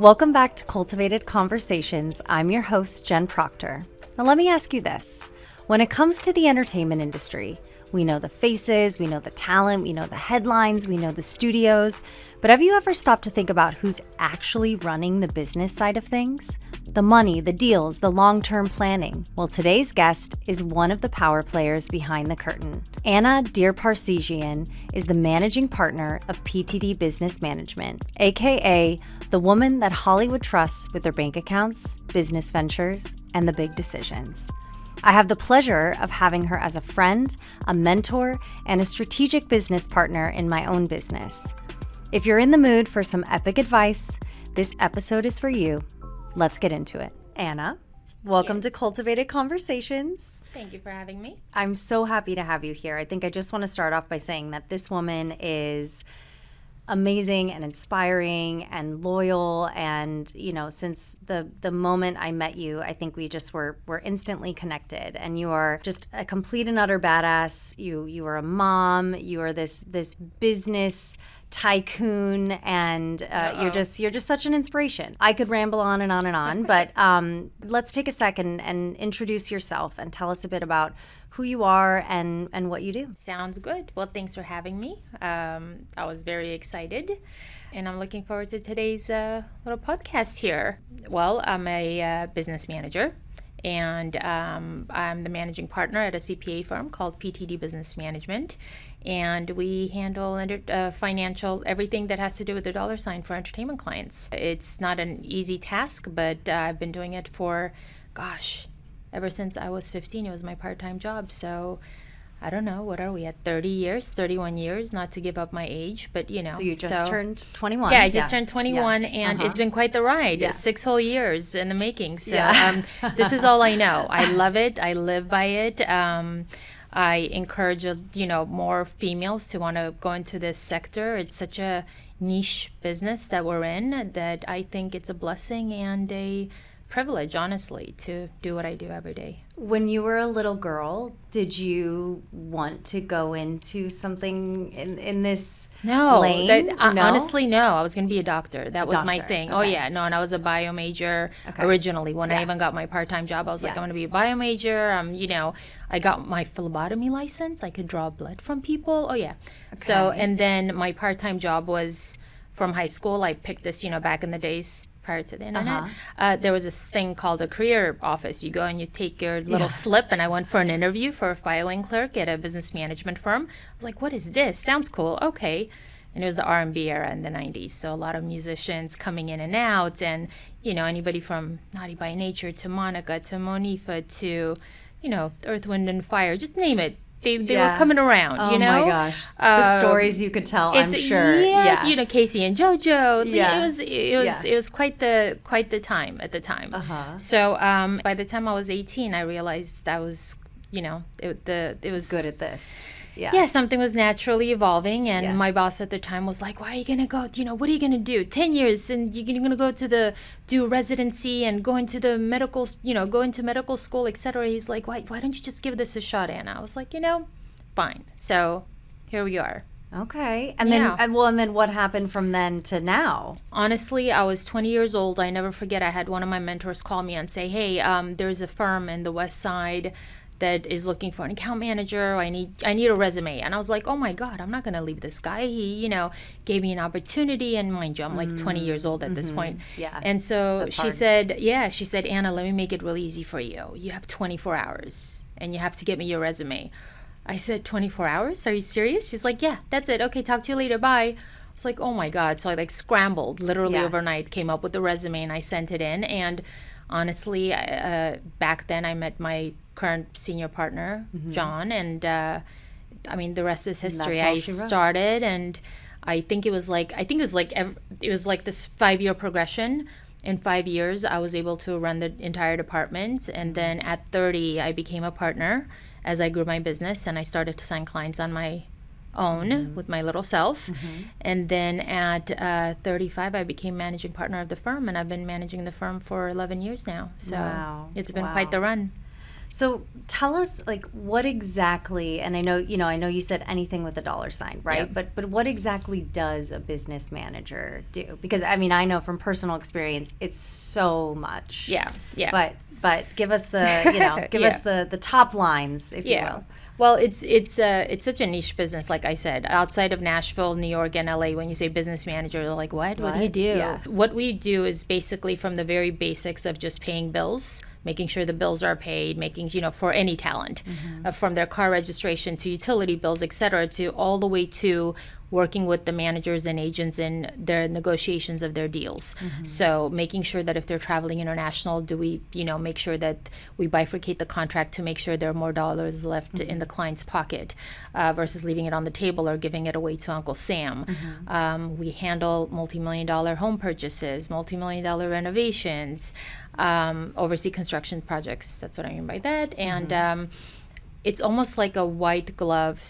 Welcome back to Cultivated Conversations. I'm your host, Jen Proctor. Now let me ask you this. When it comes to the entertainment industry, we know the faces, we know the talent, we know the headlines, we know the studios, but have you ever stopped to think about who's actually running the business side of things? The money, the deals, the long-term planning. Well, today's guest is one of the power players behind the curtain. Anna DerParseghian is the managing partner of PTD Business Management, aka the woman that Hollywood trusts with their bank accounts, business ventures, and the big decisions. I have the pleasure of having her as a friend, a mentor, and a strategic business partner in my own business. If you're in the mood for some epic advice, this episode is for you. Let's get into it. Anna, welcome to Cultivated Conversations. Thank you for having me. I'm so happy to have you here. I think I just want to start off by saying that this woman is amazing and inspiring and loyal, and since the moment I met you, I think we just were instantly connected. And you are just a complete and utter badass. You are a mom. You are this business tycoon, and you're just such an inspiration. I could ramble on and on and on, but let's take a second and introduce yourself and tell us a bit about who you are and what you do. Sounds good. Well, thanks for having me. I was very excited, and I'm looking forward to today's little podcast here. Well, I'm a business manager, and I'm the managing partner at a CPA firm called PTD Business Management, and we handle financial, everything that has to do with the dollar sign for entertainment clients. It's not an easy task, but I've been doing it for, ever since I was 15. It was my part-time job. So I don't know, what are we at, 31 years, not to give up my age, but So you just turned 21. Yeah, I just turned 21, and it's been quite the ride. Yeah. 6 whole years in the making. So this is all I know. I love it. I live by it. I encourage, more females to want to go into this sector. It's such a niche business that we're in that I think it's a blessing and a privilege, honestly, to do what I do every day. When you were a little girl, did you want to go into something in this lane? No? Honestly, no. I was going to be a doctor. That was my thing. Okay. Oh, yeah. No, and I was a bio major originally. When I even got my part-time job, I was like, I'm going to be a bio major. I got my phlebotomy license. I could draw blood from people. Oh, yeah. Okay. So, and then my part-time job was from high school. I picked this, back in the days prior to the internet. There was this thing called a career office. You go and you take your little slip, and I went for an interview for a filing clerk at a business management firm. I was like, what is this? Sounds cool. Okay. And it was the R&B era in the 90s. So a lot of musicians coming in and out, and, anybody from Naughty by Nature to Monica to Monifa to, Earth, Wind, and Fire, just name it. They were coming around, Oh my gosh. The stories you could tell, I'm sure. Yeah, Casey and JoJo. It was quite the time at the time. So by the time I was 18, I realized I was, it was good at this. Yeah, something was naturally evolving, and my boss at the time was like, "Why are you gonna go? What are you gonna do? 10 years, and you're gonna go to do residency and go into the medical, go into medical school, etc." He's like, "Why don't you just give this a shot, Anna?" I was like, fine. So here we are. Okay, and then what happened from then to now? Honestly, I was 20 years old. I never forget. I had one of my mentors call me and say, "Hey, there's a firm in the West Side that is looking for an account manager. I need a resume." And I was like, oh my God, I'm not going to leave this guy. He, gave me an opportunity. And mind you, I'm like 20 years old at this point. Yeah. And so she said, Anna, let me make it real easy for you. You have 24 hours and you have to get me your resume. I said, 24 hours? Are you serious? She's like, yeah, that's it. Okay, talk to you later. Bye. I was like, oh my God. So I scrambled literally overnight, came up with the resume, and I sent it in. And honestly, back then I met my current senior partner, John, and the rest is history. I started, and I think it was like this 5-year progression. In 5 years, I was able to run the entire department, and then at 30, I became a partner as I grew my business, and I started to sign clients on my own with my little self. And then at 35, I became managing partner of the firm, and I've been managing the firm for 11 years now. So it's been quite the run. So tell us, like, what exactly, and I know you said anything with a dollar sign, right? Yeah. But what exactly does a business manager do? Because I mean, I know from personal experience, it's so much. Yeah. But give us the, give us the top lines, if you will. Well, it's such a niche business, like I said. Outside of Nashville, New York, and LA, when you say business manager, they're like, what do you do? Yeah. What we do is basically from the very basics of just paying bills, making sure the bills are paid, making, for any talent, from their car registration to utility bills, et cetera, to all the way to working with the managers and agents in their negotiations of their deals. So making sure that if they're traveling international, do we, make sure that we bifurcate the contract to make sure there are more dollars left in the client's pocket versus leaving it on the table or giving it away to Uncle Sam. We handle multi-million-dollar home purchases, multi-million-dollar renovations, oversee construction projects. That's what I mean by that. And it's almost like a white glove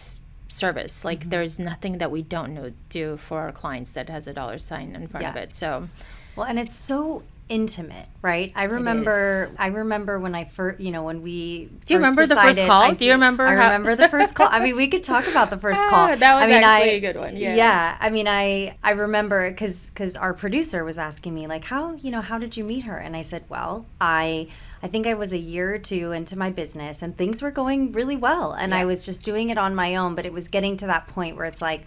service. Like there's nothing that we don't do for our clients that has a dollar sign in front of it. So, well, and it's so intimate, right? I remember when I first, when we Do you remember the first call? Do you remember? I remember the first call. I mean, we could talk about the first call. That was actually a good one. Yeah. Yeah. I mean, I remember because our producer was asking me like, how did you meet her? And I said, well, I think I was a year or two into my business and things were going really well. And I was just doing it on my own, but it was getting to that point where it's like,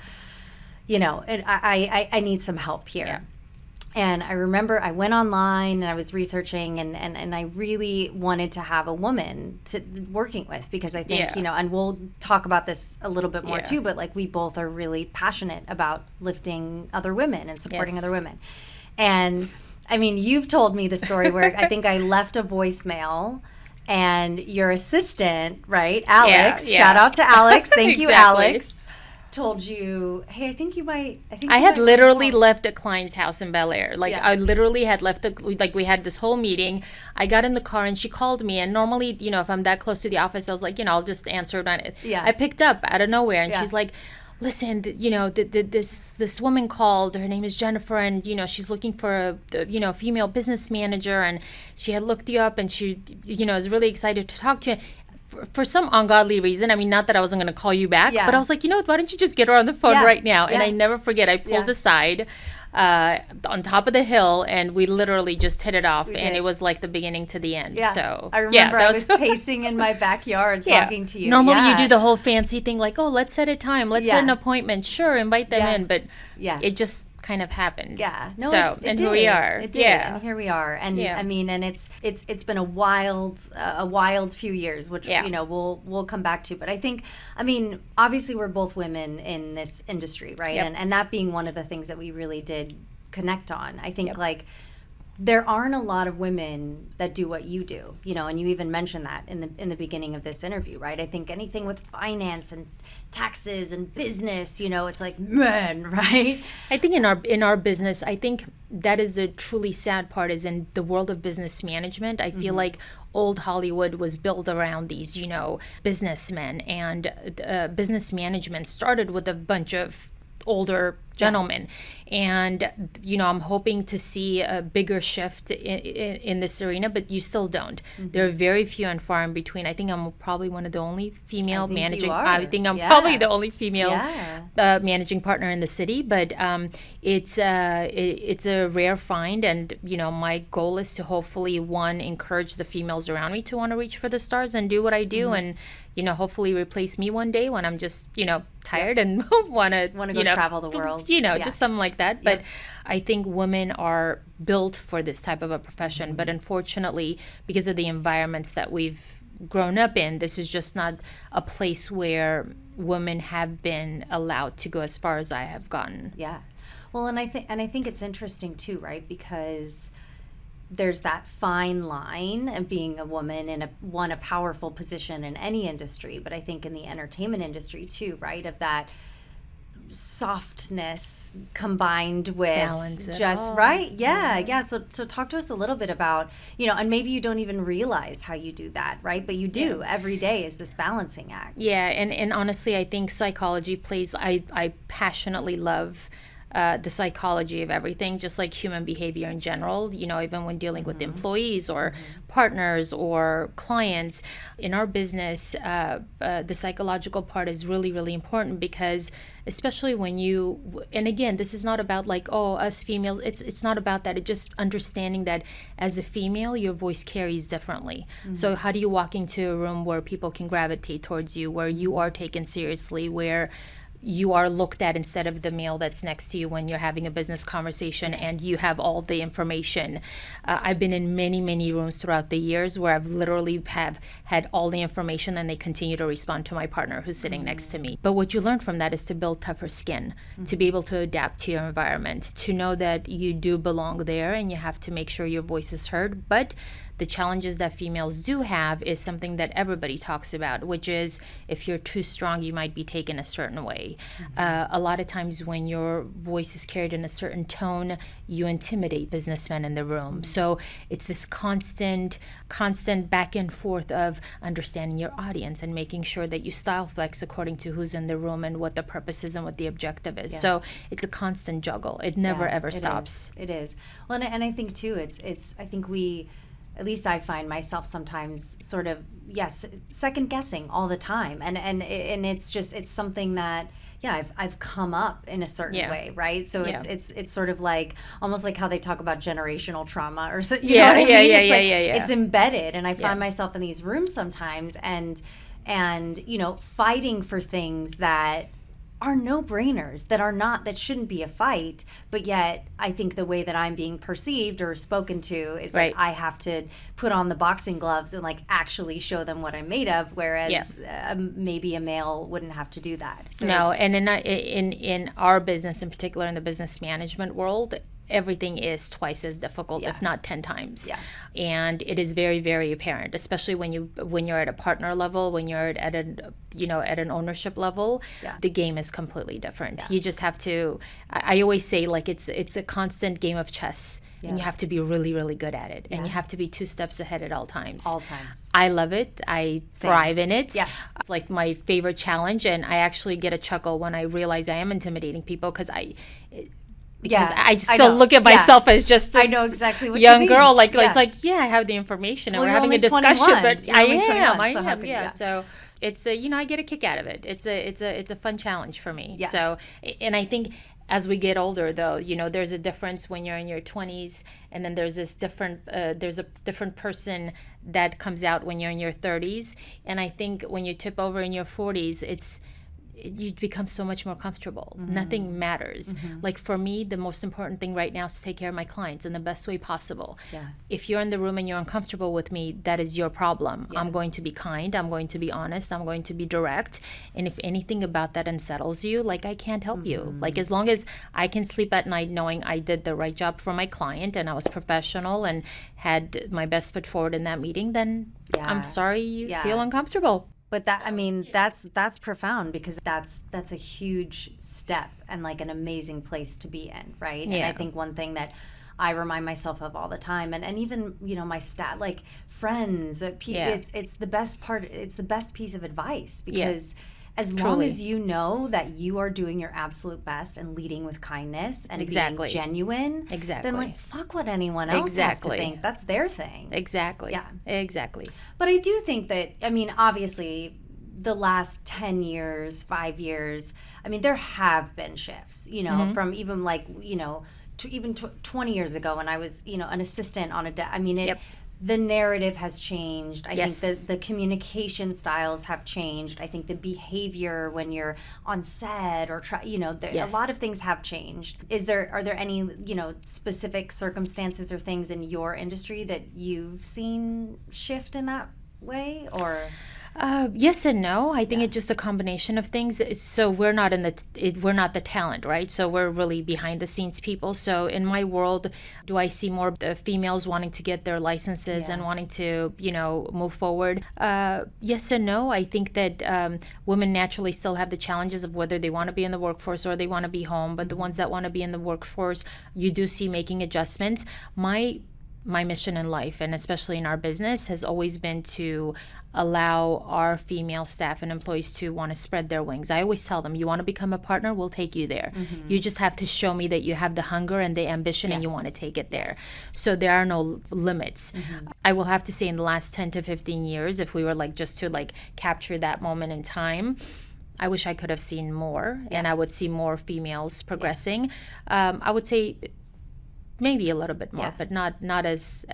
I need some help here. Yeah. And I remember I went online and I was researching and I really wanted to have a woman working with because I think, and we'll talk about this a little bit more too, but like we both are really passionate about lifting other women and supporting other women. And I mean, you've told me the story where I think I left a voicemail and your assistant, right, Alex, shout out to Alex. Thank you, Alex. Told you, hey, I think you might. I had literally left a client's house in Bel Air. Like I literally had left we had this whole meeting. I got in the car and she called me. And normally, if I'm that close to the office, I was like, I'll just answer it on it. Yeah. I picked up out of nowhere and she's like, listen, this woman called. Her name is Jennifer, and she's looking for a female business manager, and she had looked you up, and she is really excited to talk to you. For some ungodly reason, I mean, not that I wasn't going to call you back, but I was like, why don't you just get her on the phone right now? And I never forget, I pulled aside on top of the hill, and we literally just hit it off, and it was like the beginning to the end. So I remember I was pacing in my backyard talking to you. Normally you do the whole fancy thing like, oh, let's set a time, let's set an appointment, sure, invite them in, but it just kind of happened. No, so it here we are. It did. And here we are. And I mean, and it's been a wild few years, which we'll come back to. But I think, I mean, obviously we're both women in this industry, right? And that being one of the things that we really did connect on. I think like there aren't a lot of women that do what you do, and you even mentioned that in the beginning of this interview, right? I think anything with finance and taxes and business, it's like men, right? I think in our business, I think that is the truly sad part is in the world of business management. I feel like old Hollywood was built around these, businessmen, and business management started with a bunch of older gentlemen. And, I'm hoping to see a bigger shift in this arena, but you still don't. There are very few and far in between. I think I'm probably one of the only female managing. I think I'm probably the only female managing partner in the city, but it's a rare find. And, my goal is to hopefully, one, encourage the females around me to want to reach for the stars and do what I do. And, hopefully replace me one day when I'm just, tired and want to go travel the world. Just something like that. But I think women are built for this type of a profession. But unfortunately, because of the environments that we've grown up in, this is just not a place where women have been allowed to go as far as I have gotten. Yeah. Well, and I think it's interesting too, right? Because there's that fine line of being a woman in a powerful position in any industry, but I think in the entertainment industry too, right? Of that softness combined with balance just right. Yeah. So talk to us a little bit about, and maybe you don't even realize how you do that, right? But you do every day is this balancing act. Yeah. And honestly, I think psychology plays, I passionately love the psychology of everything, just like human behavior in general, even when dealing with employees or partners or clients. In our business, the psychological part is really, really important, because especially when and again, this is not about like, oh, us females, it's not about that. It's just understanding that as a female, your voice carries differently. So how do you walk into a room where people can gravitate towards you, where you are taken seriously, where you are looked at instead of the male that's next to you when you're having a business conversation and you have all the information. I've been in many, many rooms throughout the years where I've literally have had all the information, and they continue to respond to my partner who's sitting next to me. But what you learn from that is to build tougher skin, to be able to adapt to your environment, to know that you do belong there and you have to make sure your voice is heard. But the challenges that females do have is something that everybody talks about, which is if you're too strong, you might be taken a certain way. A lot of times when your voice is carried in a certain tone, you intimidate businessmen in the room. So it's this constant back and forth of understanding your audience and making sure that you style flex according to who's in the room and what the purpose is and what the objective is. So it's a constant juggle. It never ever stops. It is. Well, and I think too, I think at least I find myself sometimes sort of, second guessing all the time. And it's something that, I've come up in a certain way, right? So it's sort of like, almost like how they talk about generational trauma or so, you know what I mean? It's embedded. And I find myself in these rooms sometimes and, fighting for things that are no-brainers, that shouldn't be a fight, but yet I think the way that I'm being perceived or spoken to is like I have to put on the boxing gloves and like actually show them what I'm made of, whereas maybe a male wouldn't have to do that. So no, and in our business, in particular in the business management world, everything is twice as difficult, if not 10 times. And it is very, very apparent, especially when you're at a partner level, when you're at an ownership level, the game is completely different. You just have to, I always say, like, it's a constant game of chess. And you have to be really, really good at it. And you have to be 2 steps ahead at all times. I love it. I thrive in it. It's like my favorite challenge. And I actually get a chuckle when I realize I am intimidating people, because I just still look at myself as just this I know exactly what young you mean. girl. Like, it's like, I have the information and we're having a discussion. 21. But You're I only 21, am. So it's I get a kick out of it. It's a fun challenge for me. So, and I think as we get older, though, there's a difference when you're in your 20s, and then there's a different person that comes out when you're in your 30s. And I think when you tip over in your 40s, you become so much more comfortable. Nothing matters. Like, for me, the most important thing right now is to take care of my clients in the best way possible. If you're in the room and you're uncomfortable with me, that is your problem. I'm going to be kind. I'm going to be honest. I'm going to be direct. And if anything about that unsettles you, like, I can't help you. Like, as long as I can sleep at night knowing I did the right job for my client and I was professional and had my best foot forward in that meeting, then I'm sorry you feel uncomfortable. But that's profound, because that's a huge step and like an amazing place to be in, right? And I think one thing that I remind myself of all the time, and even my like friends, it's the best part. It's the best piece of advice, because as long as you know that you are doing your absolute best and leading with kindness and being genuine, then like fuck what anyone else has to think. That's their thing. Exactly. But I do think that, obviously the last 10 years, 5 years, there have been shifts, from even like, to even 20 years ago when I was, an assistant on a the narrative has changed. I think the communication styles have changed. I think the behavior when you're on set or a lot of things have changed. Are there any, specific circumstances or things in your industry that you've seen shift in that way, or? Yes and no. I think it's just a combination of things. So we're not the talent, right? So we're really behind the scenes people. So in my world, do I see more females wanting to get their licenses and wanting to, move forward? Yes and no. I think that women naturally still have the challenges of whether they want to be in the workforce or they want to be home. But the ones that want to be in the workforce, you do see making adjustments. my mission in life, and especially in our business, has always been to allow our female staff and employees to want to spread their wings. I always tell them, you want to become a partner, we'll take you there. You just have to show me that you have the hunger and the ambition and you want to take it there. So there are no limits. I will have to say, in the last 10 to 15 years, if we were like just to like capture that moment in time, I wish I could have seen more, and I would see more females progressing. I would say maybe a little bit more, but not as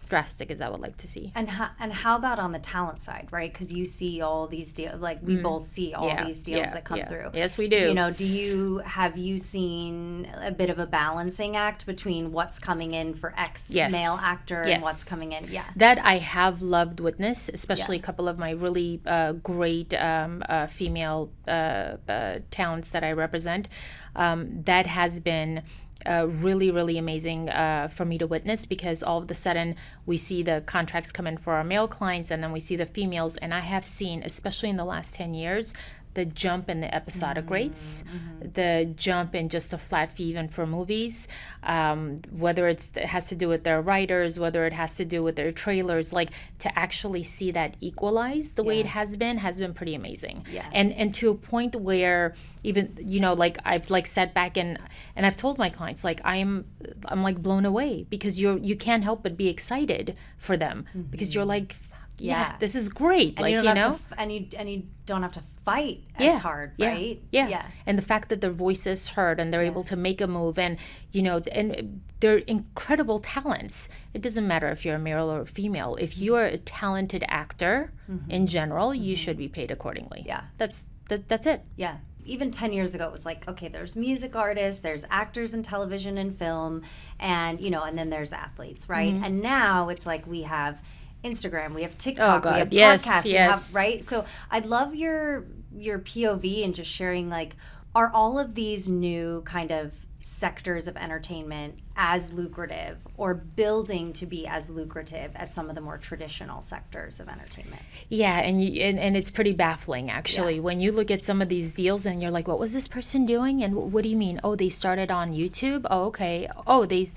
drastic as I would like to see. And how about on the talent side, right? Because you see all these deals, like we both see all these deals that come through. Yes, we do. You know, have you seen a bit of a balancing act between what's coming in for male actor and what's coming in? Yeah. That I have loved witness, especially a couple of my really great female talents that I represent. That has been really, really amazing for me to witness, because all of a sudden we see the contracts come in for our male clients, and then we see the females. And I have seen, especially in the last 10 years, the jump in the episodic rates, the jump in just a flat fee even for movies, whether it has to do with their writers, whether it has to do with their trailers, like to actually see that equalize the way it has been pretty amazing. And to a point where even, you know, like I've like sat back and I've told my clients, like I'm like blown away, because you can't help but be excited for them, because you're like, this is great. And you don't have to fight as hard, right? And the fact that their voice is heard and they're able to make a move, and you know, and they're incredible talents. It doesn't matter if you're a male or a female. If you are a talented actor in general, you should be paid accordingly. That's it. Even 10 years ago, it was like, okay, there's music artists, there's actors in television and film, and you know, and then there's athletes, right? And now it's like we have Instagram, we have TikTok, we have podcasts, we have, right? So I'd love your POV and just sharing, like, are all of these new kind of sectors of entertainment as lucrative or building to be as lucrative as some of the more traditional sectors of entertainment? Yeah, and it's pretty baffling, actually, when you look at some of these deals and you're like, what was this person doing? And what do you mean? Oh, they started on YouTube? Oh, okay. Oh, they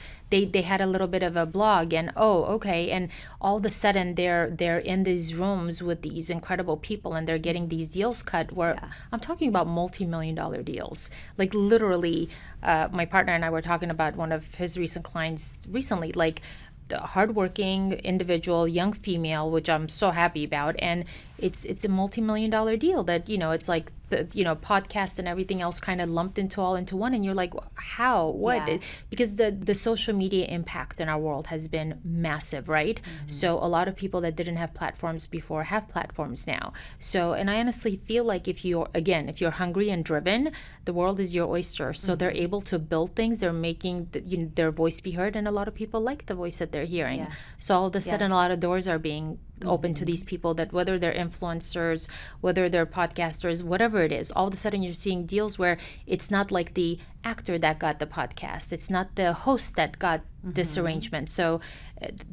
had a little bit of a blog, and oh, okay. And all of a sudden they're in these rooms with these incredible people, and they're getting these deals cut where I'm talking about multi-million-dollar deals. Like literally, my partner and I were talking about one of his recent clients recently, like the hardworking individual, young female, which I'm so happy about, and it's a multi-million-dollar deal that, you know, it's like the, you know, podcast and everything else kind of lumped into one, and you're like, how, what? Because the social media impact in our world has been massive, right? So a lot of people that didn't have platforms before have platforms now. So, and I honestly feel like if you're hungry and driven, the world is your oyster. So they're able to build things, they're making their voice be heard, and a lot of people like the voice that they're hearing. So all of a sudden a lot of doors are being open to these people, that whether they're influencers, whether they're podcasters, whatever it is, all of a sudden you're seeing deals where it's not like the actor that got the podcast, it's not the host that got this arrangement. So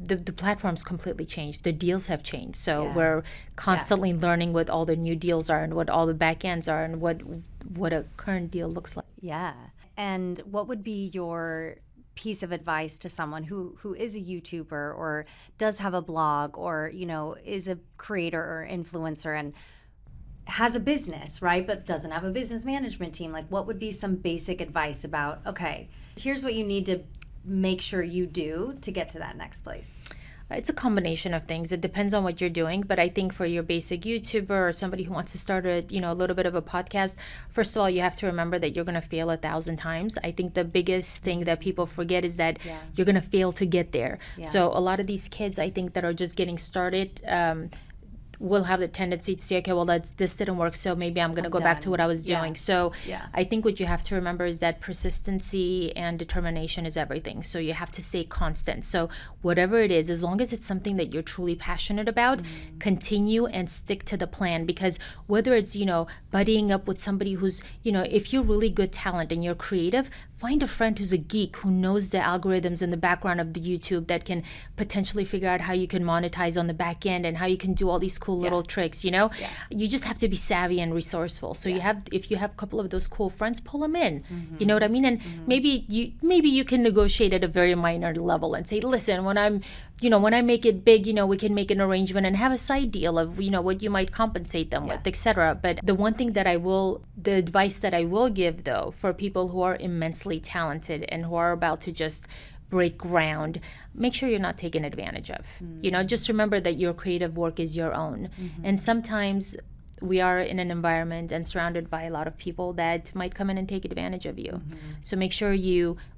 the platform's completely changed, the deals have changed. So we're constantly learning what all the new deals are and what all the back ends are and what a current deal looks like. And what would be your piece of advice to someone who is a YouTuber or does have a blog, or, you know, is a creator or influencer and has a business, right, but doesn't have a business management team? Like, what would be some basic advice about, okay, here's what you need to make sure you do to get to that next place? It's a combination of things. It depends on what you're doing. But I think for your basic YouTuber or somebody who wants to start a little bit of a podcast, first of all, you have to remember that you're going to fail 1,000 times. I think the biggest thing that people forget is that you're going to fail to get there. So a lot of these kids, I think, that are just getting started, will have the tendency to say, okay, well, this didn't work, so maybe I'm going to go back to what I was doing. So I think what you have to remember is that persistency and determination is everything. So you have to stay constant. So whatever it is, as long as it's something that you're truly passionate about, continue and stick to the plan. Because whether it's, you know, buddying up with somebody who's, you know, if you're really good talent and you're creative, find a friend who's a geek who knows the algorithms in the background of the YouTube that can potentially figure out how you can monetize on the back end and how you can do all these cool little tricks, you know? Yeah. You just have to be savvy and resourceful. So if you have a couple of those cool friends, pull them in. You know what I mean? And maybe you can negotiate at a very minor level and say, listen, when I make it big, we can make an arrangement and have a side deal of, what you might compensate them with, etc. But the one thing the advice that I will give though, for people who are immensely talented and who are about to just break ground, make sure you're not taken advantage of. Just remember that your creative work is your own. And sometimes we are in an environment and surrounded by a lot of people that might come in and take advantage of you. So make sure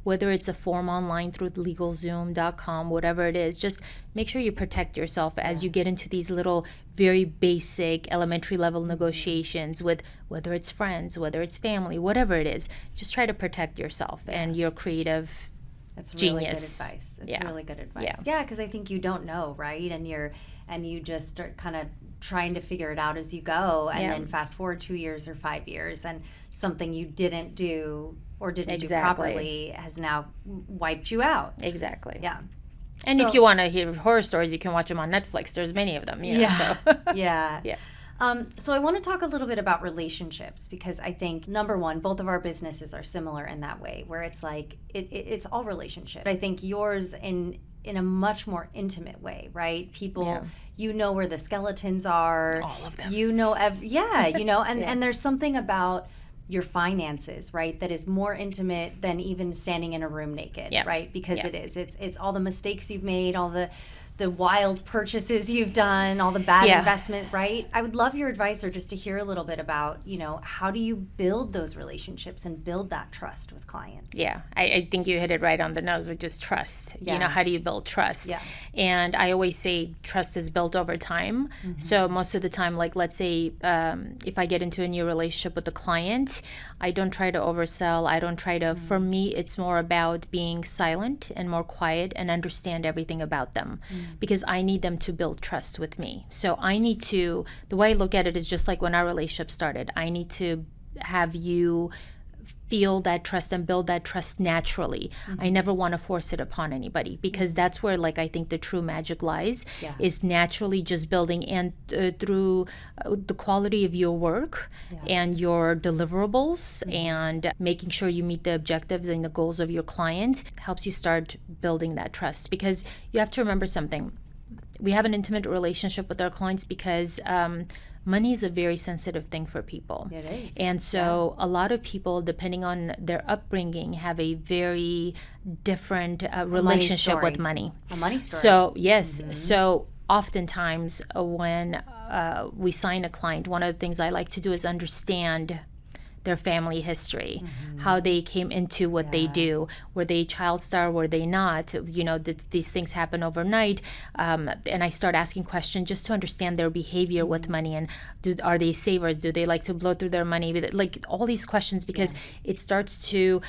whether it's a form online through LegalZoom.com, whatever it is, just make sure you protect yourself as you get into these little very basic elementary level negotiations with whether it's friends, whether it's family, whatever it is. Just try to protect yourself and your creative That's genius. Really good advice. It's really good advice. Yeah, because I think you don't know, right? And you just start kind of trying to figure it out as you go, and then fast forward 2 years or 5 years, and something you didn't do or didn't do properly has now wiped you out. Exactly. Yeah. And if you want to hear horror stories, you can watch them on Netflix. There's many of them. So. Yeah. So I want to talk a little bit about relationships, because I think, number one, both of our businesses are similar in that way, where it's like it's all relationship. I think yours in a much more intimate way, right? People, where the skeletons are. All of them. And there's something about your finances, right, that is more intimate than even standing in a room naked, right? Because it is. It's all the mistakes you've made, all the wild purchases you've done, all the bad investment, right? I would love your advice, or just to hear a little bit about, how do you build those relationships and build that trust with clients? Yeah, I think you hit it right on the nose, which is trust. How do you build trust? Yeah. And I always say trust is built over time. So most of the time, like let's say if I get into a new relationship with a client, I don't try to oversell. I don't try to, for me, it's more about being silent and more quiet and understand everything about them. Because I need them to build trust with me. So the way I look at it is just like when our relationship started. I need to have you feel that trust and build that trust naturally. I never want to force it upon anybody, because that's where I think the true magic lies, is naturally just building, and through the quality of your work and your deliverables and making sure you meet the objectives and the goals of your client helps you start building that trust. Because you have to remember something. We have an intimate relationship with our clients because money is a very sensitive thing for people. It is. And so a lot of people, depending on their upbringing, have a very different relationship with money. A money story. So, yes. So oftentimes when we sign a client, one of the things I like to do is understand their family history, how they came into what they do. Were they child star? Were they not? Did these things happen overnight? And I start asking questions just to understand their behavior with money, and are they savers? Do they like to blow through their money? Like all these questions, because I start to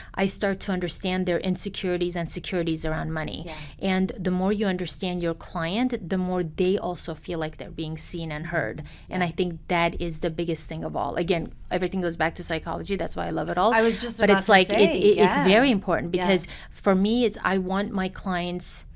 understand their insecurities and securities around money. And the more you understand your client, the more they also feel like they're being seen and heard. And I think that is the biggest thing of all. Again, everything goes back to psychology. That's why I love it all. I was just but about it's to like say, it's very important, because for me, I want my clients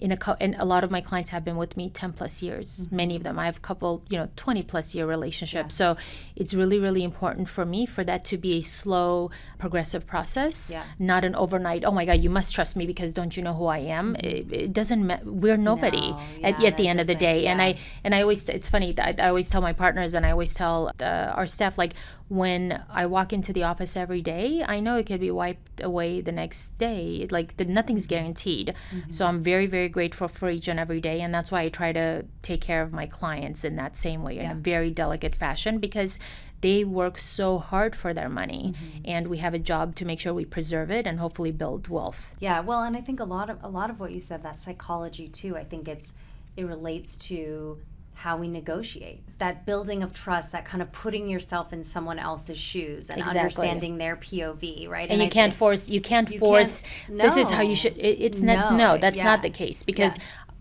and a lot of my clients have been with me 10 plus years. Many of them. I have a couple, 20 plus year relationships. So it's really, really important for me for that to be a slow, progressive process, not an overnight, oh my God, you must trust me because don't you know who I am? It doesn't matter. We're nobody at the end of the day. And I always, it's funny, I always tell my partners and I always tell our staff, like, when I walk into the office every day, I know it could be wiped away the next day. Like, nothing's guaranteed. So I'm very, very grateful for each and every day. And that's why I try to take care of my clients in that same way, in a very delicate fashion, because they work so hard for their money. And we have a job to make sure we preserve it and hopefully build wealth. Yeah, well, and I think a lot of what you said, that psychology too, I think it relates to how we negotiate, that building of trust, that kind of putting yourself in someone else's shoes and understanding their POV, right? And you can't force this is how you should, it's not, that's not the case, because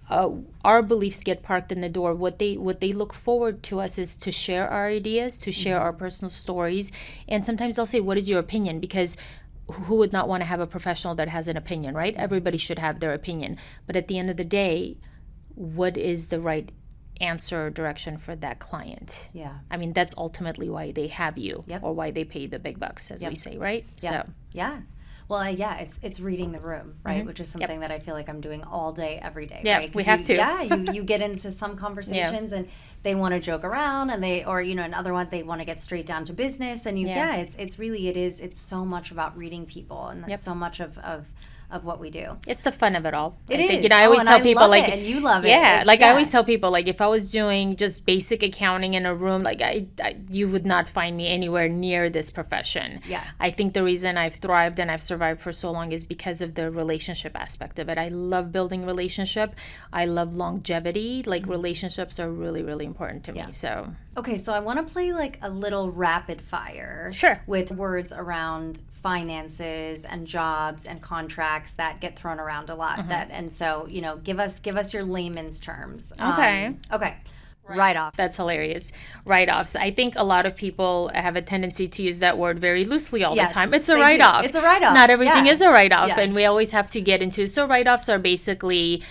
our beliefs get parked in the door. What they look forward to us is to share our ideas, to share our personal stories. And sometimes they'll say, what is your opinion? Because who would not want to have a professional that has an opinion, right? Everybody should have their opinion. But at the end of the day, what is the right answer or direction for that client? Yeah. I mean, that's ultimately why they have you, Yep. or why they pay the big bucks, as we say, right? Yeah. So Yeah. Well, it's reading the room, right? Which is something that I feel like I'm doing all day, every day. Yeah, right? 'Cause we have to. Yeah, you get into some conversations and they want to joke around, and another one, they want to get straight down to business, and it's so much about reading people, and that's so much of what we do. it's the fun of it all. It I think, is. I always tell people, love like, it, and you love it. yeah, It's- I always tell people, like, if I was doing just basic accounting in a room, like, you would not find me anywhere near this profession. Yeah. I think the reason I've thrived and I've survived for so long is because of the relationship aspect of it. I love building relationship. I love longevity. Like, relationships are really, really important to me. So Okay, so I want to play like a little rapid fire. Sure. With words around finances and jobs and contracts that get thrown around a lot. So give us your layman's terms. Okay. Okay. Write-offs. that's hilarious. Write-offs. I think a lot of people have a tendency to use that word very loosely all Yes, the time. It's a they do. write-off. It's a write-off. Not everything Yeah. is a write-off, Yeah. and we always have to get into. So write-offs are basically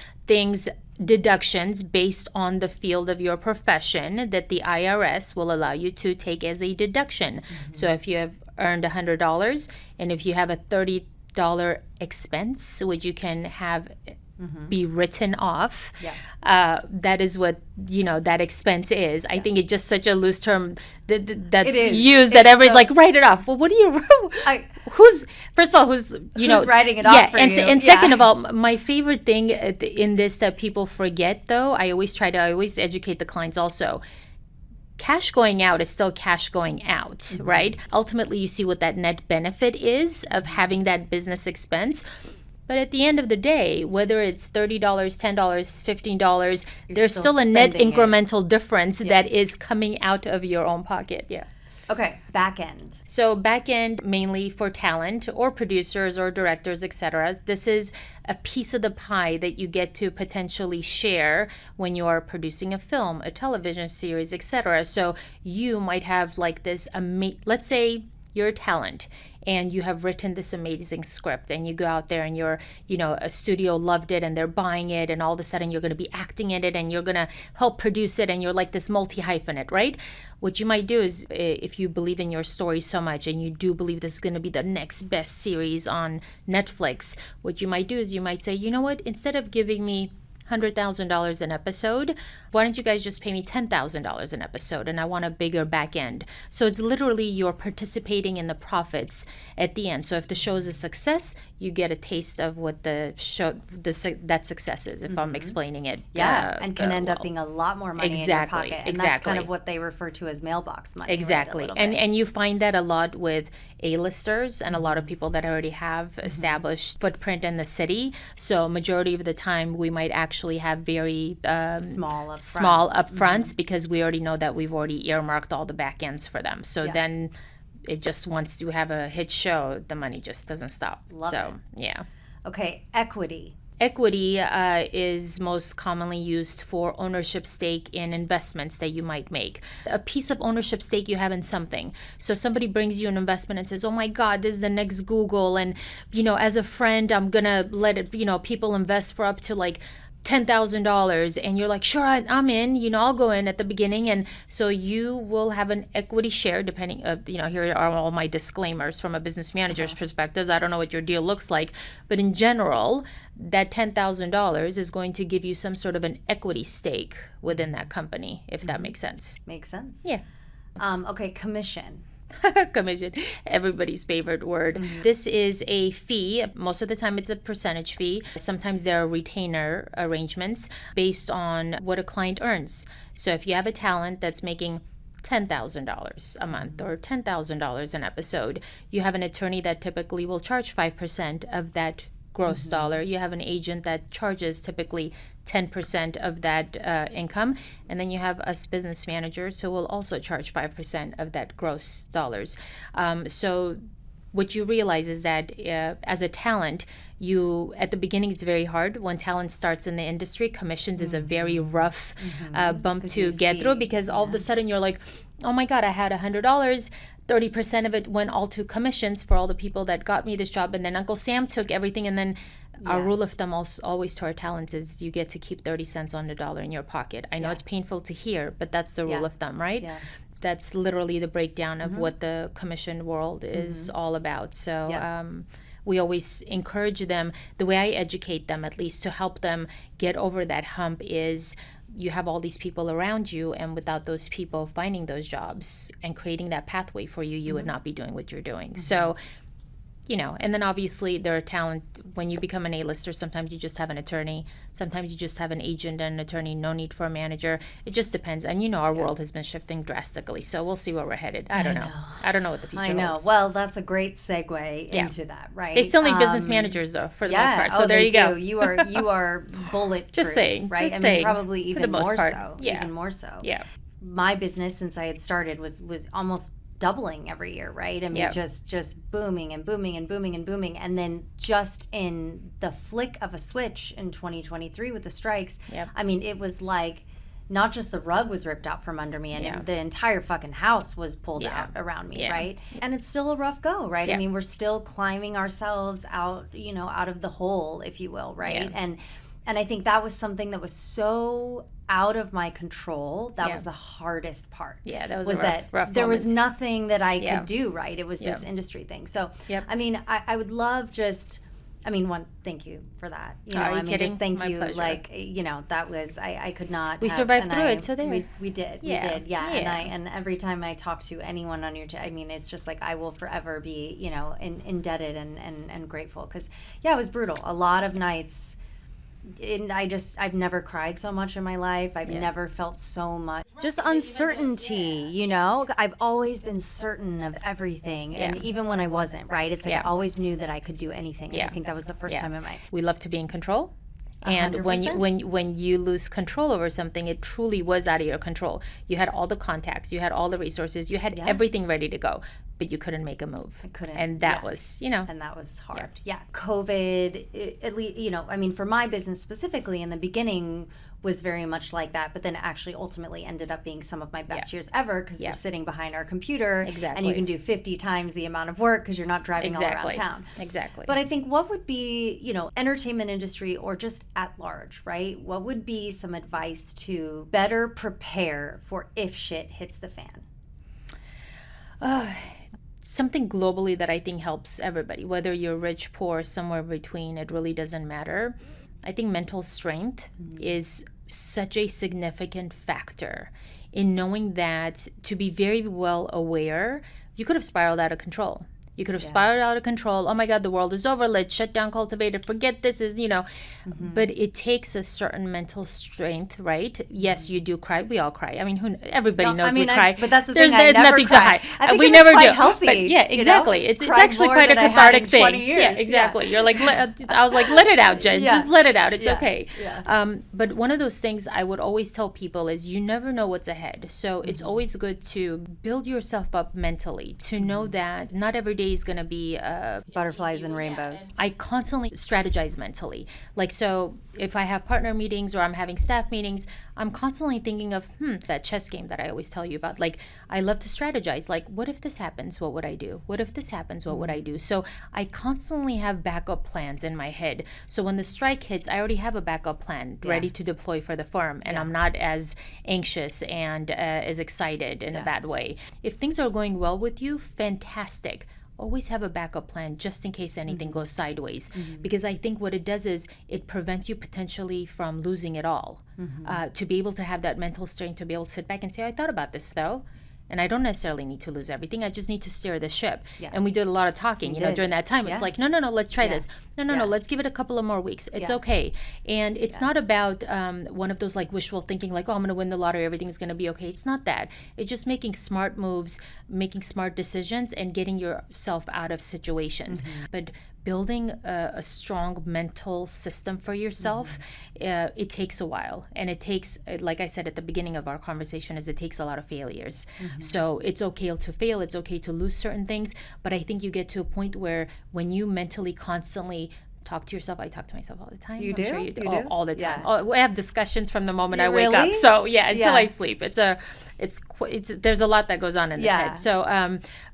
deductions based on the field of your profession that the IRS will allow you to take as a deduction. So if you have earned $100, and if you have a $30 expense, which you can have be written off, that is what that expense is. I think it's just such a loose term that's It is. used that It's everybody's so- like, write it off. Well, what do you who's first of all who's writing it off for and, you? and Yeah. second of all, my favorite thing in this that people forget, though, I always educate the clients also. Cash going out is still cash going out, right? Ultimately, you see what that net benefit is of having that business expense. But at the end of the day, whether it's $30, $10, $15, there's still a net spending it. incremental difference that is coming out of your own pocket. Yeah. Okay, back end. So back end, mainly for talent or producers or directors, etc. This is a piece of the pie that you get to potentially share when you are producing a film, a television series, etc. So you might have like this let's say you're a talent and you have written this amazing script, and you go out there and a studio loved it and they're buying it, and all of a sudden you're going to be acting in it and you're going to help produce it, and you're like this multi-hyphenate, right? What you might do is, if you believe in your story so much and you do believe this is going to be the next best series on Netflix, what you might do is you might say, you know what, instead of giving me $100,000 an episode, why don't you guys just pay me $10,000 an episode, and I want a bigger back end. So it's literally you're participating in the profits at the end. So if the show is a success, you get a taste of what that success is, if I'm explaining it. And can end up being a lot more money in your pocket. And that's kind of what they refer to as mailbox money. Exactly. Right, and you find that a lot with A-listers and a lot of people that already have established footprint in the city. So majority of the time we might actually have very small upfronts because we already know that we've already earmarked all the back ends for them. So then it just, once you have a hit show, the money just doesn't stop. Love it. Yeah. Okay, equity. Equity is most commonly used for ownership stake in investments that you might make. A piece of ownership stake you have in something. So if somebody brings you an investment and says, oh my God, this is the next Google, and as a friend, I'm gonna let it, people invest for up to like $10,000, and you're like, sure, I'm in, I'll go in at the beginning. And so you will have an equity share depending, here are all my disclaimers from a business manager's perspective. I don't know what your deal looks like, but in general, that $10,000 is going to give you some sort of an equity stake within that company, if that makes sense. Makes sense. Yeah. Okay, commission. Commission, everybody's favorite word. This is a fee. Most of the time it's a percentage fee. Sometimes there are retainer arrangements based on what a client earns. So if you have a talent that's making $10,000 a month or $10,000 an episode, you have an attorney that typically will charge 5% of that gross dollar. You have an agent that charges typically 10% of that income. And then you have us business managers who will also charge 5% of that gross dollars. So what you realize is that as a talent, at the beginning it's very hard. When talent starts in the industry, commissions is a very rough bump to get through, because all of a sudden you're like, oh my God, I had $100, 30% of it went all to commissions for all the people that got me this job. And then Uncle Sam took everything. And then our rule of thumb always to our talents is you get to keep 30 cents on the dollar in your pocket. I know it's painful to hear, but that's the rule of thumb, right? Yeah. That's literally the breakdown of what the commission world is all about. So we always encourage them, the way I educate them at least, to help them get over that hump is you have all these people around you, and without those people finding those jobs and creating that pathway for you, you would not be doing what you're doing. So, you know, and then obviously there are talent. When you become an A-lister, sometimes you just have an attorney. Sometimes you just have an agent and an attorney. No need for a manager. It just depends. And you know, our world has been shifting drastically. So we'll see where we're headed. I don't know. I don't know what the future holds. Well, that's a great segue into that, right? They still need business managers though, for the most part. So there you go. You are bulletproof. Just saying, right? Just saying, probably even more so. Yeah. Even more so. Yeah. My business, since I had started, was almost doubling every year, right? I mean, just booming and booming and booming and booming. And then just in the flick of a switch in 2023 with the strikes, I mean, it was like not just the rug was ripped out from under me, and the entire fucking house was pulled out around me, right? And it's still a rough go, right? I mean, we're still climbing ourselves out, you know, out of the hole, if you will, right? And I think that was something that was so out of my control. That was the hardest part. Yeah, that was rough there was nothing that I could do, right? It was this industry thing. So, I mean, I would love just, I mean, thank you for that. You know, Are you kidding? Just thank My you. pleasure. Like, you know, that was, I could not. We survived through it, so there. We did. And every time I talk to anyone on your, I mean, it's just like, I will forever be, you know, indebted and grateful. Because, it was brutal. A lot of nights. And I've never cried so much in my life. I've never felt so much just uncertainty, you know. I've always been certain of everything, and even when I wasn't, right? It's like I always knew that I could do anything. And I think that was the first time in my. We love to be in control. And 100%. when you lose control over something, it truly was out of your control. You had all the contacts, you had all the resources, you had everything ready to go, but you couldn't make a move. I couldn't. And that was, you know. And that was hard. Yeah. COVID, at least, you know, I mean, for my business specifically, in the beginning was very much like that, but then actually ultimately ended up being some of my best years ever, because we're sitting behind our computer and you can do 50 times the amount of work because you're not driving all around town. Exactly. But I think what would be, you know, entertainment industry or just at large, right? What would be some advice to better prepare for if shit hits the fan? Something globally that I think helps everybody, whether you're rich, poor, somewhere between, it really doesn't matter. I think mental strength is such a significant factor in knowing that, to be very well aware, you could have spiraled out of control. You could have spiraled out of control. Oh my God, the world is over. Let's shut down Cultivated. Forget this is, you know. But it takes a certain mental strength, right? Yes, you do cry. We all cry. I mean, everybody knows we cry. But that's the thing. There's nothing cry. to hide. We never do. Healthy, but yeah, exactly. You know? It's actually quite a cathartic thing. Yeah, exactly. You're like, I was like, let it out, Jen. Just let it out. It's okay. But one of those things I would always tell people is you never know what's ahead. So it's always good to build yourself up mentally, to know that not every day is going to be butterflies and rainbows. I constantly strategize mentally. Like, so if I have partner meetings or I'm having staff meetings, I'm constantly thinking of that chess game that I always tell you about. Like, I love to strategize. Like, what if this happens? What would I do? What if this happens? What would I do? So I constantly have backup plans in my head. So when the strike hits, I already have a backup plan ready to deploy for the firm, and I'm not as anxious and as excited in a bad way. If things are going well with you, fantastic. Always have a backup plan just in case anything goes sideways. Because I think what it does is it prevents you potentially from losing it all. To be able to have that mental strength, to be able to sit back and say, I thought about this though. And I don't necessarily need to lose everything. I just need to steer the ship. And we did a lot of talking, you know, during that time. It's like, no, let's try this. No, let's give it a couple of more weeks. It's okay. And it's not about one of those like wishful thinking, like, oh, I'm going to win the lottery, everything's going to be okay. It's not that. It's just making smart moves, making smart decisions, and getting yourself out of situations. But building a strong mental system for yourself, it takes a while. And it takes, like I said at the beginning of our conversation, is it takes a lot of failures. So it's okay to fail. It's okay to lose certain things. But I think you get to a point where when you mentally constantly talk to yourself. I talk to myself all the time. You do? Sure you do. All the time. I have discussions from the moment I wake up. So until I sleep. It's a there's a lot that goes on in his Yeah. head. So,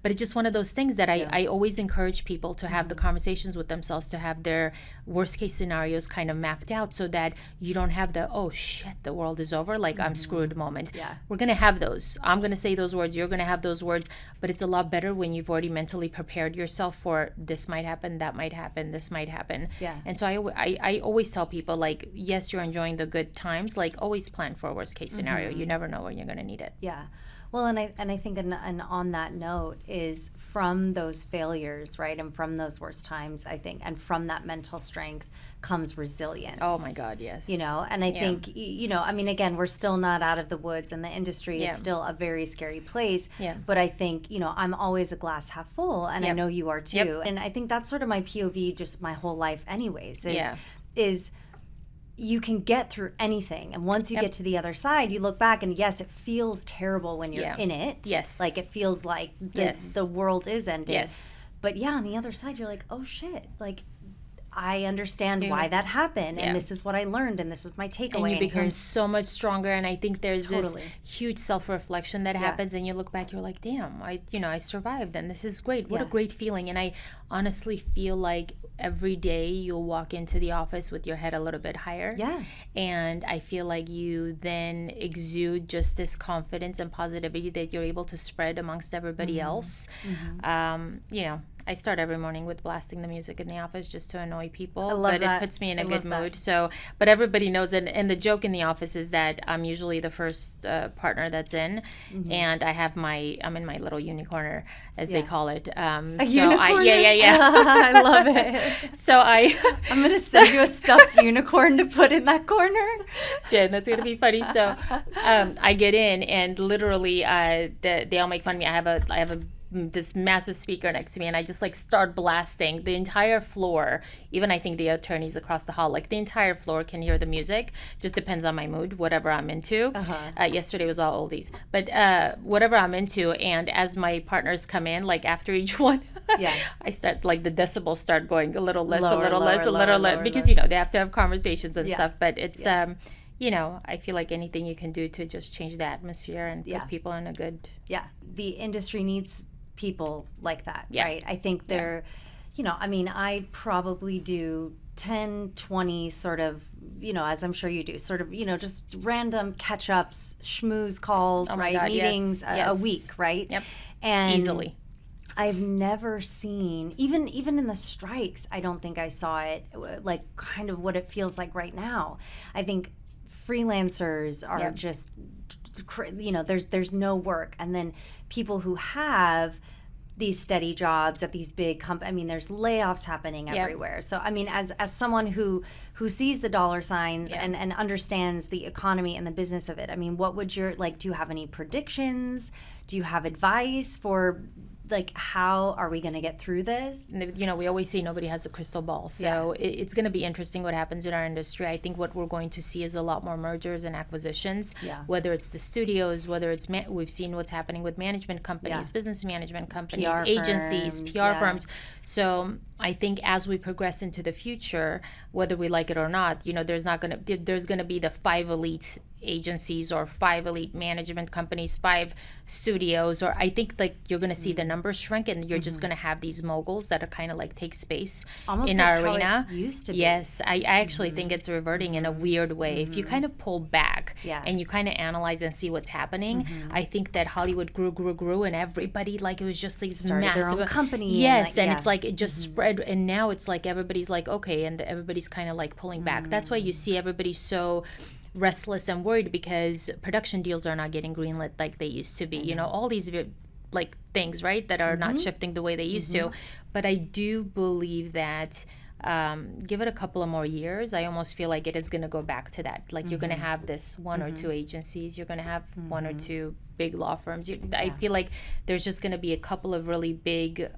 but it's just one of those things that I always encourage people to have the conversations with themselves, to have their worst case scenarios kind of mapped out, so that you don't have the, oh shit, the world is over, like I'm screwed moment. Yeah. We're going to have those. I'm going to say those words. You're going to have those words. But it's a lot better when you've already mentally prepared yourself for this might happen, that might happen, this might happen. Yeah. And so I always tell people, like, yes, you're enjoying the good times. Like, always plan for a worst case scenario. You never know when you're going to need it. Yeah. Well, and I think and on that note is from those failures, right, and from those worst times, I think, and from that mental strength comes resilience. Oh my God, yes. You know, and I think, you know, I mean, again, we're still not out of the woods, and the industry is still a very scary place. Yeah. But I think, you know, I'm always a glass half full, and I know you are too. Yep. And I think that's sort of my POV just my whole life anyways, Yeah. is you can get through anything, and once you get to the other side, you look back, and yes, it feels terrible when you're in it. Yes. Like it feels like the world is ending. Yes. But yeah, on the other side, you're like, oh shit, like I understand why that happened, and this is what I learned, and this was my takeaway. And you become here's- so much stronger. And I think there's this Totally. huge self-reflection that happens, and you look back, you're like, damn, I survived, and this is great. What a great feeling. And I honestly feel like every day you'll walk into the office with your head a little bit higher. Yeah. And I feel like you then exude just this confidence and positivity that you're able to spread amongst everybody else. You know, I start every morning with blasting the music in the office just to annoy people. I love but that. it puts me in a I good love mood. that. So, but everybody knows it. And the joke in the office is that I'm usually the first partner that's in, and I'm in my little unicorner, as they call it. A so unicorn? yeah. I love it. So I'm gonna send you a stuffed unicorn to put in that corner. Jen, that's gonna be funny. So I get in, and literally they all make fun of me. I have this massive speaker next to me, and I just like start blasting the entire floor. Even I think the attorneys across the hall, like the entire floor can hear the music. Just depends on my mood, whatever I'm into. Yesterday was all oldies, but whatever I'm into. And as my partners come in, like after each one, I start like the decibels start going a little less, Lower, a little lower, less, a lower, little less, lower, because lower. you know they have to have conversations and stuff. But it's you know, I feel like anything you can do to just change the atmosphere and put people in a good. Yeah, the industry needs people like that, right? I think they're, you know, I mean, I probably do 10, 20 sort of, you know, as I'm sure you do, sort of, you know, just random catch-ups, schmooze calls, right? God, Meetings a week, right? Yep. And Easily. I've never seen, even in the strikes, I don't think I saw it, like kind of what it feels like right now. I think freelancers are just, you know, there's no work. And then people who have these steady jobs at these big companies, I mean, there's layoffs happening everywhere. So, I mean, as someone who sees the dollar signs and understands the economy and the business of it, I mean, what would your, like, do you have any predictions? Do you have advice for, like, how are we going to get through this? You know, we always say nobody has a crystal ball. So it's going to be interesting what happens in our industry. I think what we're going to see is a lot more mergers and acquisitions, whether it's the studios, whether it's, we've seen what's happening with management companies, business management companies, PR agencies, firms, PR firms. So I think as we progress into the future, whether we like it or not, you know, there's going to be the 5 elite agencies or 5 elite management companies, 5 studios, or I think like you're going to see the numbers shrink, and you're just going to have these moguls that are kind of like take space Almost in like our how arena. it used to be. Yes, I actually think it's reverting in a weird way. If you kind of pull back and you kind of analyze and see what's happening, I think that Hollywood grew, and everybody, like, it was just these Started massive their own company. Yes, and, and it's like it just spread, and now it's like everybody's like, okay, and everybody's kind of like pulling back. That's why you see everybody so restless and worried, because production deals are not getting greenlit like they used to be. You know, all these like things, right, that are not shifting the way they used to. But I do believe that give it a couple of more years, I almost feel like it is going to go back to that. Like you're going to have this 1 or 2 agencies, you're going to have 1 or 2 big law firms. I feel like there's just going to be a couple of really big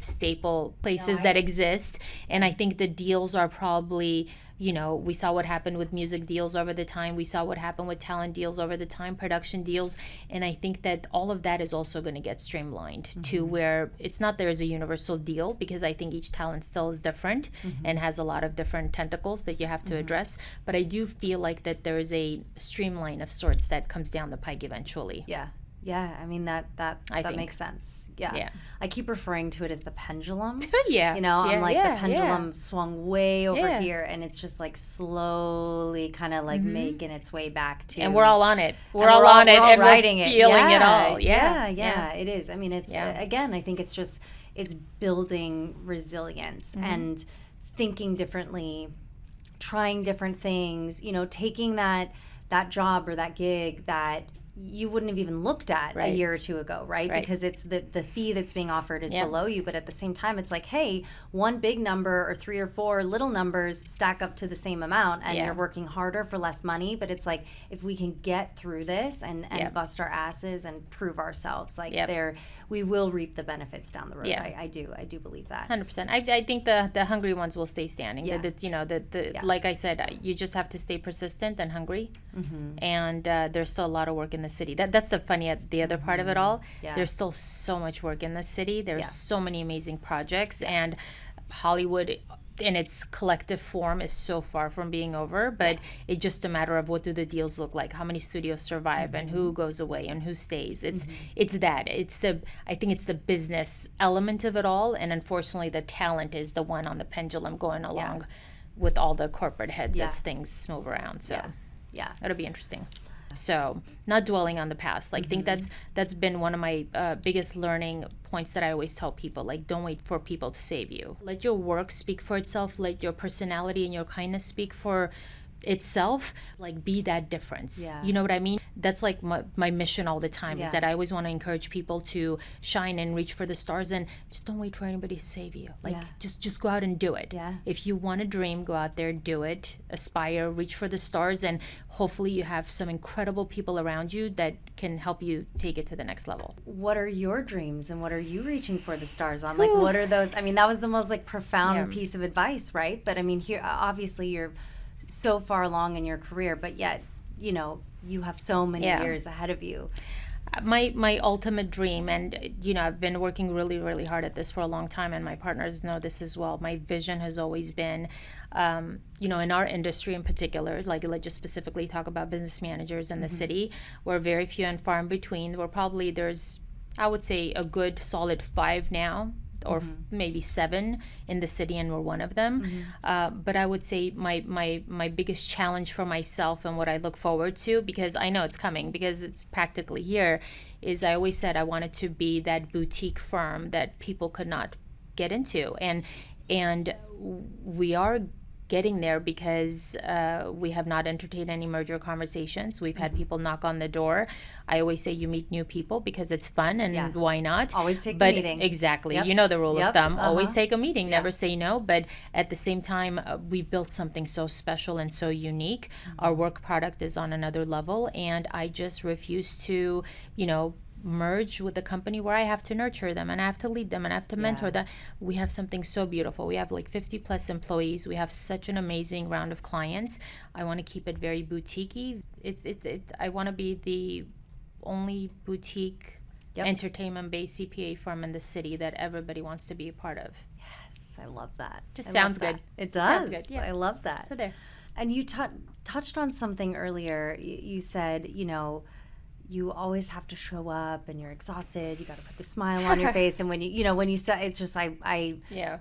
staple places that exist. And I think the deals are probably, we saw what happened with music deals over the time. We saw what happened with talent deals over the time, production deals. And I think that all of that is also going to get streamlined to where it's not there is a universal deal, because I think each talent still is different and has a lot of different tentacles that you have to address. But I do feel like that there is a streamline of sorts that comes down the pike eventually. Yeah, I mean that makes sense. Yeah. I keep referring to it as the pendulum. I'm like the pendulum swung way over here, and it's just like slowly kind of like making its way back to. And we're all on it. We're all on it, and riding we're it. Feeling it all. It is. I mean, it's again, I think it's building resilience and thinking differently, trying different things. Taking that job or that gig that you wouldn't have even looked at a year or two ago, right? Because it's the fee that's being offered is below you, but at the same time, it's like, hey, one big number or three or four little numbers stack up to the same amount, and you're working harder for less money. But it's like, if we can get through this and bust our asses and prove ourselves, like we will reap the benefits down the road. I do believe that. 100%. I think the hungry ones will stay standing. Like I said, you just have to stay persistent and hungry, and there's still a lot of work in the city. That's the other part of it all. There's still so much work in the city. There's so many amazing projects, and Hollywood in its collective form is so far from being over, but it's just a matter of what do the deals look like, how many studios survive, and who goes away and who stays. I think it's the business element of it all, and unfortunately the talent is the one on the pendulum going along with all the corporate heads as things move around. So it'll be interesting. So not dwelling on the past. I think that's been one of my biggest learning points that I always tell people. Like, don't wait for people to save you. Let your work speak for itself. Let your personality and your kindness speak for itself. Like, be that difference. You know what I mean? That's like my mission all the time, is that I always want to encourage people to shine and reach for the stars, and just don't wait for anybody to save you. Just go out and do it. If you want to dream, go out there, do it, aspire, reach for the stars, and hopefully you have some incredible people around you that can help you take it to the next level. What are your dreams, and what are you reaching for the stars on? Like, what are those? I mean, that was the most profound piece of advice, right? But I mean, here obviously you're so far along in your career, but yet you have so many years ahead of you. My ultimate dream, and I've been working really, really hard at this for a long time, and my partners know this as well. My vision has always been, in our industry in particular, like let's just specifically talk about business managers in the city, we're very few and far in between. There's, I would say, a good solid 5 now, or maybe 7 in the city, and we're one of them. But I would say my biggest challenge for myself, and what I look forward to, because I know it's coming, because it's practically here, is I always said I wanted to be that boutique firm that people could not get into. And we are getting there, because we have not entertained any merger conversations. We've had people knock on the door. I always say you meet new people because it's fun, and why not? Always take a meeting. Exactly. You know the rule of thumb. Always take a meeting, never say no. But at the same time, we've built something so special and so unique. Our work product is on another level, and I just refuse to, merge with a company where I have to nurture them, and I have to lead them, and I have to mentor them. We have something so beautiful. We have 50 plus employees. We have such an amazing round of clients. I want to keep it very boutique-y. I want to be the only boutique entertainment-based CPA firm in the city that everybody wants to be a part of. Yes, I love that. Sounds good. It does. Sounds good. I love that. So there. And you touched on something earlier. You said, you always have to show up, and you're exhausted. You got to put the smile on your face. And when you said, it's just, I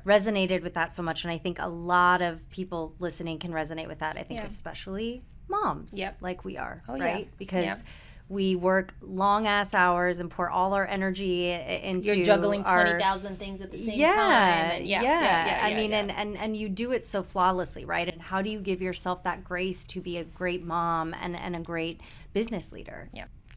resonated with that so much. And I think a lot of people listening can resonate with that. I think especially moms, like we are, right? Because we work long ass hours and pour all our energy into. You're juggling 20,000 things at the same time. And you do it so flawlessly, right? And how do you give yourself that grace to be a great mom and a great business leader?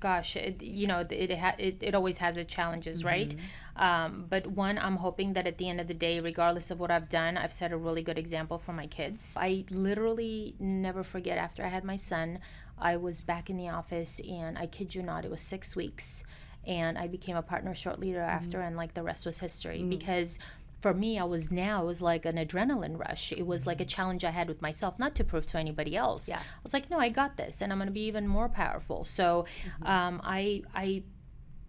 Gosh, it always has its challenges, right? But one, I'm hoping that at the end of the day, regardless of what I've done, I've set a really good example for my kids. I literally never forget, after I had my son, I was back in the office, and I kid you not, it was 6 weeks. and I became a partner shortly thereafter, and like the rest was history. Because for me, it was like an adrenaline rush. It was like a challenge I had with myself, not to prove to anybody else. I was like, no, I got this, and I'm going to be even more powerful. So I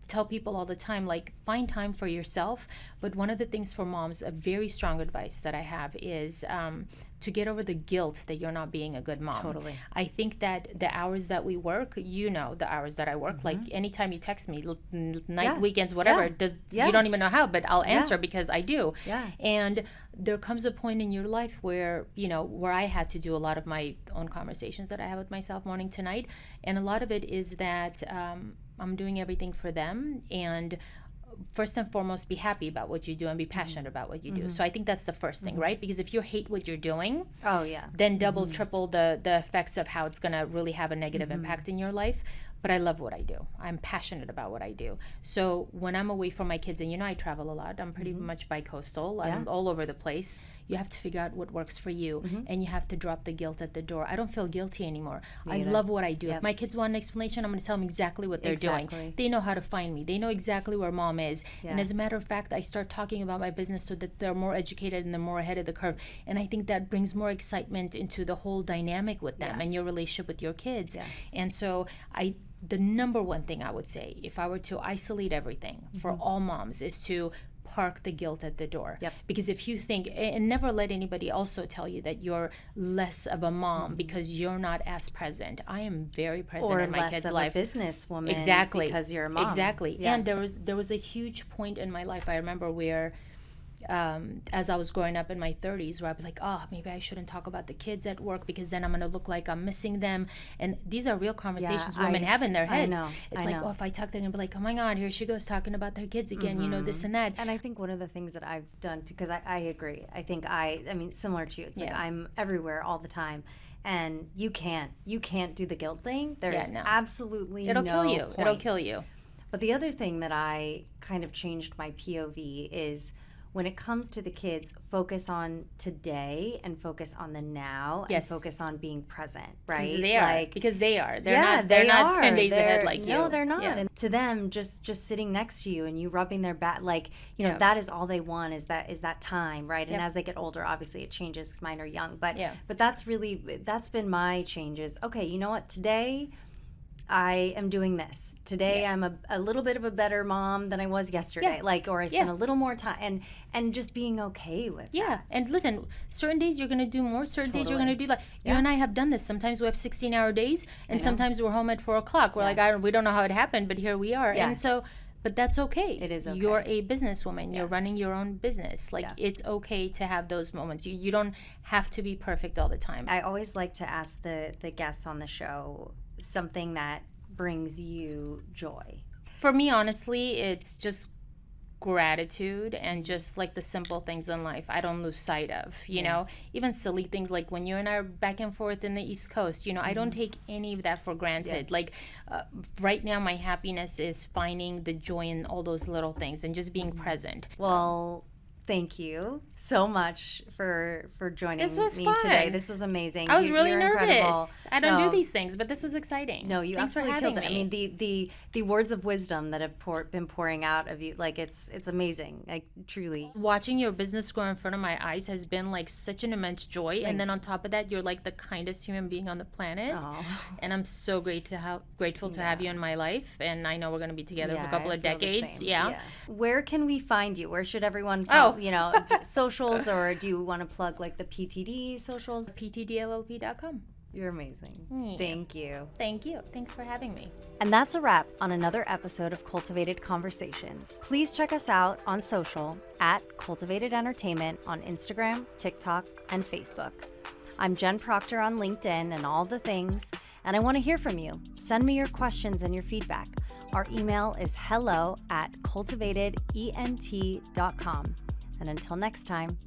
tell people all the time, like, find time for yourself. But one of the things for moms, a very strong advice that I have is to get over the guilt that you're not being a good mom. Totally. I think that the hours that we work, the hours that I work, like anytime you text me, night, weekends, whatever, you don't even know how, but I'll answer because I do. And there comes a point in your life where, where I had to do a lot of my own conversations that I have with myself morning to night. And a lot of it is that I'm doing everything for them, and first and foremost, be happy about what you do and be passionate about what you do. So I think that's the first thing, right? Because if you hate what you're doing, then double, triple the effects of how it's going to really have a negative impact in your life. But I love what I do. I'm passionate about what I do. So when I'm away from my kids, and I travel a lot, I'm pretty much bi-coastal, I'm all over the place. You have to figure out what works for you, and you have to drop the guilt at the door. I don't feel guilty anymore. I love what I do. If my kids want an explanation, I'm going to tell them exactly what they're doing. They know how to find me. They know exactly where mom is. And as a matter of fact, I start talking about my business so that they're more educated and they're more ahead of the curve. And I think that brings more excitement into the whole dynamic with them and your relationship with your kids. And so the number one thing I would say, if I were to isolate everything for all moms, is to park the guilt at the door. Because if you think, and never let anybody also tell you that you're less of a mom because you're not as present. I am very present in my kids' life. Or less of a businesswoman because you're a mom. Exactly. And there was a huge point in my life, I remember, where as I was growing up in my 30s, where I was like, maybe I shouldn't talk about the kids at work because then I'm going to look like I'm missing them. And these are real conversations women have in their heads. It's like, if I talk to them, and be like, oh my God, here she goes talking about their kids again, this and that. And I think one of the things that I've done, because I agree. I think I mean, similar to you, it's like I'm everywhere all the time. And you can't do the guilt thing. There's absolutely It'll no kill you. point. It'll kill you. But the other thing that I kind of changed my POV is, when it comes to the kids, focus on today and focus on the now and focus on being present, right? Because they are. They're not 10 days ahead like you. No, they're not. Yeah. And to them, just sitting next to you and you rubbing their back, that is all they want is that time, right? And as they get older, obviously it changes because mine are young. But that's been my changes. Okay, you know what? Today I am doing this. Today I'm a little bit of a better mom than I was yesterday. Or I spent a little more time and just being okay with that. And listen, certain days you're going to do more, certain days you're going to do less. You and I have done this. Sometimes we have 16-hour days, and sometimes we're home at 4 o'clock. We're like, we don't know how it happened, but here we are. And so, but that's okay. It is okay. You're a businesswoman. You're running your own business. It's okay to have those moments. You don't have to be perfect all the time. I always like to ask the guests on the show something that brings you joy. For me, honestly, it's just gratitude and just like the simple things in life I don't lose sight of, you know, even silly things like when you and I are back and forth in the East Coast, I don't take any of that for granted. Right now my happiness is finding the joy in all those little things and just being present. Well, thank you so much for joining me fun. Today. This was amazing. I was really You're nervous. Incredible. I don't do these things, but this was exciting. No, you Thanks absolutely for killed it. having I mean, the words of wisdom that have been pouring out of you, it's amazing. Truly. Watching your business grow in front of my eyes has been like such an immense joy. And then on top of that, you're like the kindest human being on the planet. And I'm so grateful to have you in my life. And I know we're going to be together for a couple of decades. Where can we find you? Where should everyone socials, or do you want to plug like the PTD socials? PTDLLP.com. You're amazing. Thank you. Thank you. Thanks for having me. And that's a wrap on another episode of Cultivated Conversations. Please check us out on social at Cultivated Entertainment on Instagram, TikTok, and Facebook. I'm Jen Proctor on LinkedIn and all the things, and I want to hear from you. Send me your questions and your feedback. Our email is hello@cultivatedent.com. And until next time,